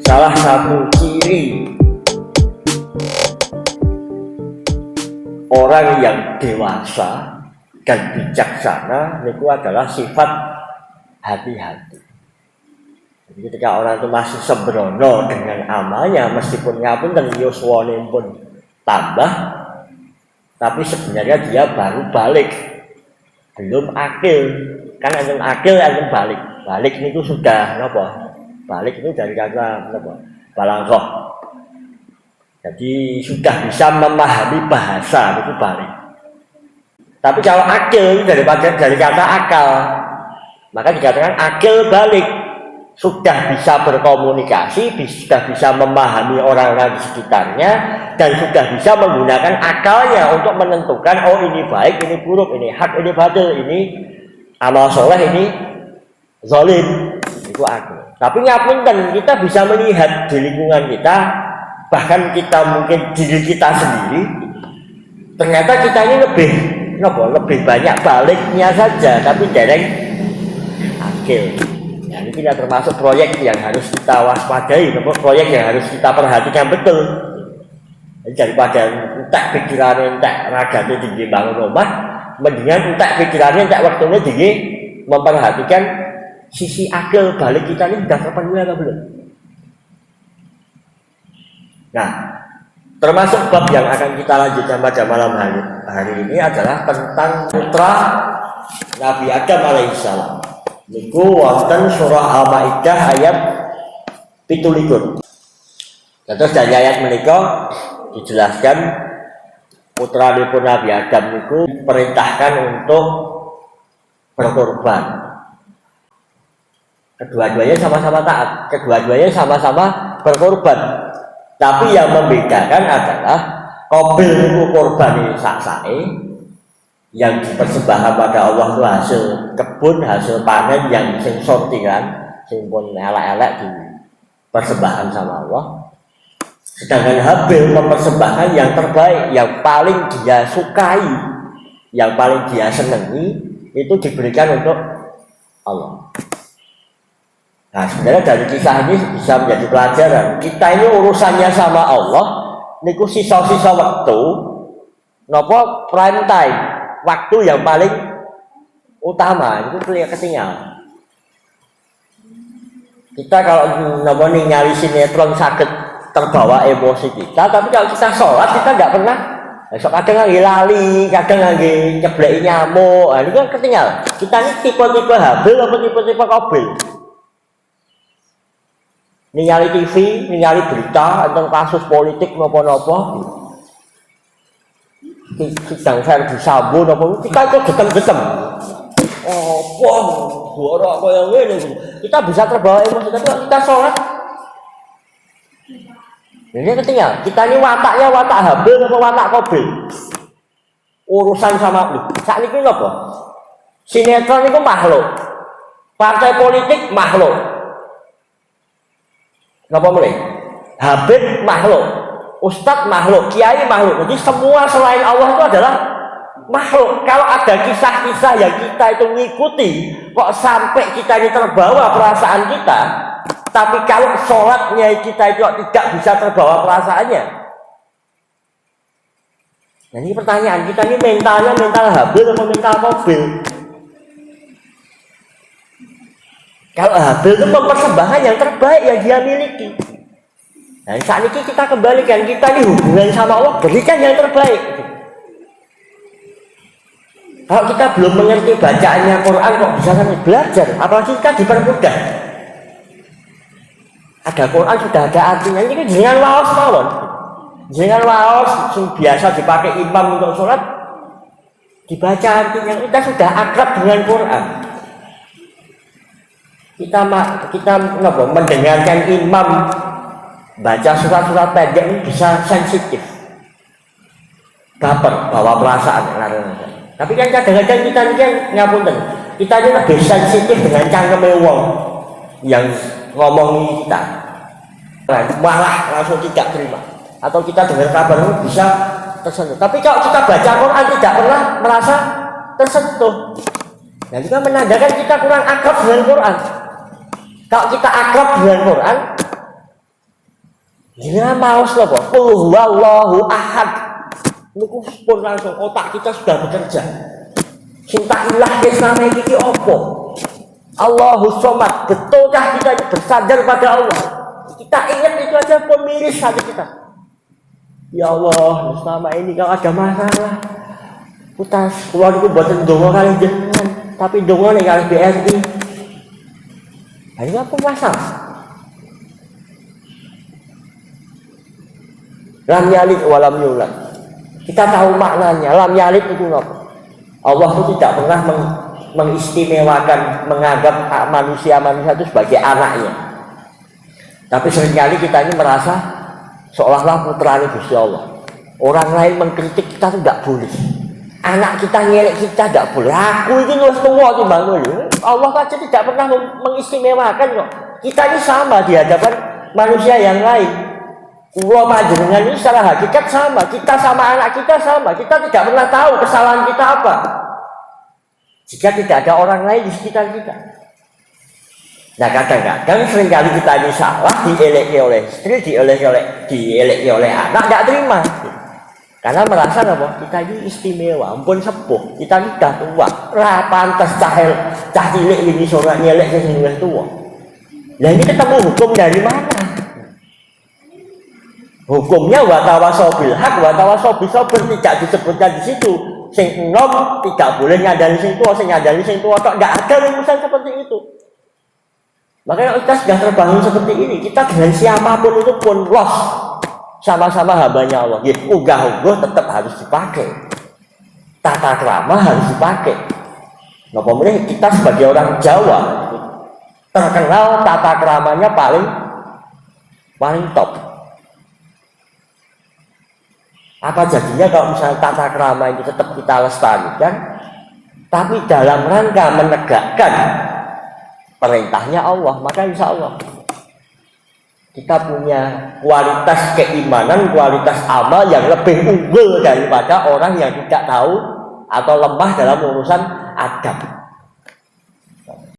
Salah satu ciri orang yang dewasa dan bijaksana itu adalah sifat hati-hati. Jadi ketika orang itu masih sembrono dengan amalnya, meskipun ngapunten yuswane pun tambah, tapi sebenarnya dia baru balik, belum akil. Kan anjing akil, anjing balik. Balik itu sudah apa? Balik itu dari kata apa? Balaghah. Jadi sudah bisa memahami bahasa itu balik. Tapi kalau akil dari kata akal, maka dikatakan akil balik. Sudah bisa berkomunikasi, sudah bisa memahami orang-orang di sekitarnya, dan sudah bisa menggunakan akalnya untuk menentukan oh ini baik, ini buruk, ini hak, ini batil, ini amal soleh, ini zalim. Itu akil. Tapi ngapunten, kita bisa melihat di lingkungan kita, bahkan kita mungkin diri kita sendiri, ternyata kita ini lebih banyak baliknya saja, tapi dereng akil. Nah, ini tidak termasuk proyek yang harus kita waspadai, proyek yang harus kita perhatikan betul. Jadi daripada entek pikirannya, entek raganya tinggi bangun rumah, mendingan entek pikirannya, entek waktunya tinggi memperhatikan sisi akil balik kita ini sudah terpenuhi atau belum. Nah, termasuk bab yang akan kita lanjutkan pada malam hari ini adalah tentang putra Nabi Adam alaihissalam. Niku wonten surah Al-Maidah ayat 17. Terus dari ayat menika dijelaskan putra Nabi Adam niku diperintahkan untuk berkorban. Kedua-duanya sama-sama taat, kedua-duanya sama-sama berkorban. Tapi yang membedakan adalah Qabil itu korban sak-sae, yang dipersembahkan pada Allah itu hasil kebun, hasil panen yang sing sortiran, sing pun elek-elek dipersembahkan sama Allah. Sedangkan Habil mempersembahkan yang terbaik, yang paling dia sukai, yang paling dia senangi, itu diberikan untuk Allah. Nah, sebenarnya dari kisah ini bisa menjadi pelajaran. Kita ini urusannya sama Allah, niku sisa-sisa waktu, nopo prime time, waktu yang paling utama itu ketinggalan. Kita kalau nopo ningali sinetron sakit terbawa emosi kita, tapi kalau kita sholat kita nggak pernah. Kadang lagi lali, kadang lagi nyebleki nyamuk, nah, ini kan ketinggalan. Kita ini tipe-tipe Habil atau tipe-tipe Qabil. Ningali TV, ningali berita tentang kasus politik nopo-nopo, sedang Verdi Sambo nopo, kita itu getem-getem. Oh, wong, borok koyo ngene. Kita bisa terbawa emosi, tapi kita sholat. Ini ketinggalan. Kita ini wataknya watak Habil atau watak Qabil. Urusan sama lu. Saat ini apa? Sinetron itu makhluk. Partai politik makhluk. Napa mulai? Habib makhluk, ustadz makhluk, kiai makhluk. Jadi semua selain Allah itu adalah makhluk. Kalau ada kisah-kisah yang kita itu ngikuti, kok sampai kita ini terbawa perasaan kita, tapi kalau sholatnya kita itu tidak bisa terbawa perasaannya. Nah, ini pertanyaan, kita ini mentalnya mental Habil atau mental Qabil? Kalau Habil itu mempersembahkan yang terbaik yang dia miliki. Nah, saat ini kita kembalikan, kita ini hubungan sama Allah, berikan yang terbaik. Kalau kita belum mengerti bacaannya Quran, kok bisa sampai belajar? Apalagi kita dipermudah. Ada Quran, sudah ada artinya. Ini kan jangan waos mawon. Jangan waos biasa dipakai imam untuk sholat, dibaca artinya. Kita sudah akrab dengan Quran. Kita mendengarkan imam baca surat-surat pendek ini bisa sensitif, baper, bawa perasaan. Tapi kan kadang-kadang kita ini kan ngapunten, kita ini lebih sensitif dengan cangkeme wong yang ngomongi kita, malah langsung tidak terima. Atau kita dengar kabar itu bisa tersentuh. Tapi kalau kita baca Quran tidak pernah merasa tersentuh. Nah, itu kan menandakan kita kurang akrab dengan Quran. Kalau kita akrab dengan Quran, Jangan maos loh, qul huwallahu ahad. Niku pun langsung otak kita sudah bekerja. Cintailah selama ini apa? Allahus somad. Betulkah kita bersandar pada Allah? Kita ingat itu aja pun miris hati kita. Ya Allah, selama ini kalau ada masalah, putas keluar itu buatan dongo kali jenengan, tapi dongo nih kali BRI. Ini apa masalah? Lam yalid walam yulad. Kita tahu maknanya. Lam yalid itu apa? Allah itu tidak pernah mengistimewakan, menganggap manusia itu sebagai anaknya. Tapi seringkali kita ini merasa seolah-olah putra ini Gusti Allah. Orang lain mengkritik kita itu tidak boleh. Anak kita ngelek kita tidak boleh. Aku ini harus tua timbang dulu. Allah saja tidak pernah mengistimewakan kok. Kita ini sama di hadapan manusia yang lain. Kulo panjenengan ini secara hakikat sama, kita sama anak kita sama, kita tidak pernah tahu kesalahan kita apa jika tidak ada orang lain di sekitar kita. Nah kadang-kadang seringkali kita ini salah, dieleki oleh istri, dieleki oleh anak, tidak terima karena merasa apa? Kita ini istimewa, ampun sepuh, kita ini sudah tua, pantas cah cilik ini seorang nyelek sing wis tua. Nah ini ketemu hukum dari mana? Hukumnya watawasobil hak, watawasobil sabr tidak disebutkan di situ. Sing enom tidak boleh nyadari sing tua, sing nyadari sing tua, tidak ada rumusan seperti itu. Makanya kita sudah terbangun seperti ini. Kita dengan siapapun itu pun los, sama-sama hambanya Allah. Ya, unggah-ungguh tetap harus dipakai. Tata krama harus dipakai. Nah, pemerintah kita sebagai orang Jawa terkenal tata kramanya paling top. Apa jadinya kalau misalnya tata krama itu tetap kita lestarikan, tapi dalam rangka menegakkan perintahnya Allah, maka insya Allah kita punya kualitas keimanan, kualitas amal yang lebih unggul daripada orang yang tidak tahu atau lemah dalam urusan adab.